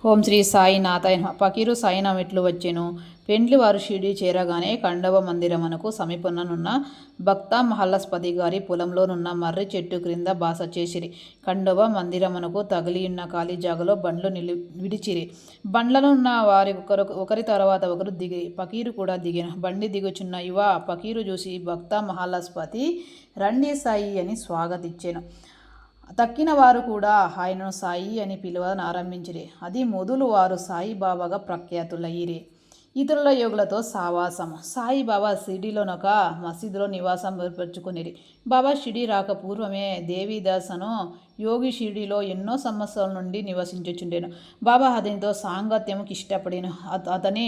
ఓం శ్రీ సాయినాథాయ నమః. పకీరు సాయినాం ఎట్లు వచ్చెను. పెండ్లి వారు షిరిడి చేరగానే ఖండవ మందిరమునకు సమీపమునున్న భక్త మహల్లస్పతి గారి పొలంలోనున్న మర్రి చెట్టు క్రింద బాస చేసిరి. ఖండవ మందిరమునకు తగిలియున్న ఖాళీ జాగలో బండ్లు విడిచిరి. బండ్లనున్న వారి ఒకరి తర్వాత ఒకరు దిగిరి. పకీరు కూడా దిగెను. బండి దిగుచున్న యువ పకీరు చూసి భక్త మహల్లస్పతి రండి సాయి అని స్వాగతించెను. తక్కిన వారు కూడా ఆయనను సాయి అని పిలువనారంభించిరి. అది మొదలు వారు సాయిబాబాగా ప్రఖ్యాతులయ్యిరి. ఇతరుల యోగులతో సావాసము. సాయిబాబా షిరిడీలోనొక మసీదులో నివాసం ఏర్పరచుకునిరి. బాబా షిరిడీ రాక పూర్వమే దేవిదాస్ అను యోగి షిరిడీలో ఎన్నో సంవత్సరాల నుండి నివసించుచుండెను. బాబా అతనితో సాంగత్యముకి ఇష్టపడిను. అతని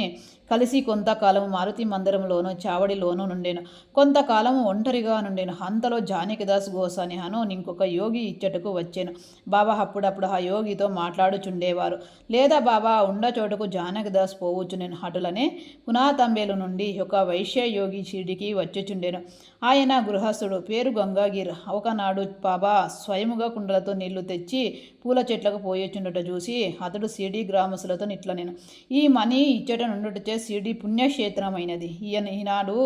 కలిసి కొంతకాలము మారుతి మందిరంలోను చావడిలోనూ నుండెను. కొంతకాలము ఒంటరిగా నుండెను. అంతలో జానకిదాస్ గోసాని అను ఇంకొక యోగి ఇచ్చటకు వచ్చెను. బాబా అప్పుడప్పుడు ఆ యోగితో మాట్లాడుచుండేవారు. లేదా బాబా ఉండ చోటుకు జానకిదాస్ పోవచ్చునెను. అటులనే పునాతంబేలు నుండి ఒక వైశ్య యోగి షిరిడికి వచ్చుచుండెను. ఆయన గృహస్థుడు, పేరు గంగాగిర్. ఒకనాడు బాబా స్వయముగా కుండలతో నీళ్లు తెచ్చి పూల చెట్లకు పోయొచ్చుండట చూసి అతడు షిరిడి గ్రామస్తులతో ఇట్లనెను. ఈ మని ఇచ్చట నుండుటచే షిరిడి పుణ్యక్షేత్రమైనది. ఈనాడు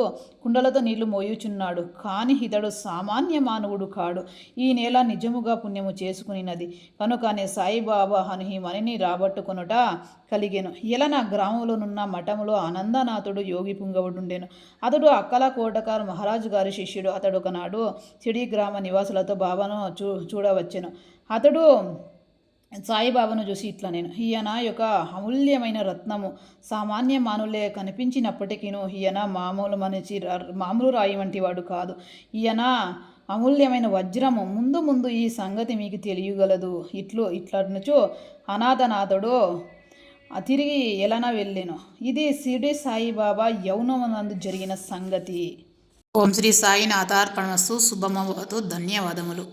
కుండలతో నీళ్లు మోయుచున్నాడు. కాని ఇతడు సామాన్య మానవుడు కాడు. ఈ నేల నిజముగా పుణ్యము చేసుకునినది కనుకనే సాయిబాబా అను ఈ మనిని రాబట్టుకొనుట కలిగెను. నా గ్రామంలోనున్న మఠములో ఆనందనాథుడు యోగి పుంగవుడుండెను. అతడు అక్కల కోటకార్ మహారాజు గారి శిష్యుడు. అతడు ఒకనాడు షిరిడి గ్రామ నివాసులతో బాబాను చూడవచ్చెను. అతడు సాయిబాబాను చూసి ఇట్లనెను. ఈయన యొక్క అమూల్యమైన రత్నము. సామాన్య మానవులే కనిపించినప్పటికీను ఈయన మామూలు రాయి వంటి వాడు కాదు. ఈయన అమూల్యమైన వజ్రము. ముందు ముందు ఈ సంగతి మీకు తెలియగలదు. ఇట్లనుచు అనాథనాథుడు తిరిగి వెళ్ళెను. ఇది షిరిడి సాయిబాబా యౌవనమునందు జరిగిన సంగతి. ఓం శ్రీ సాయినాథార్పణమస్తు. శుభమవతు. ధన్యవాదములు.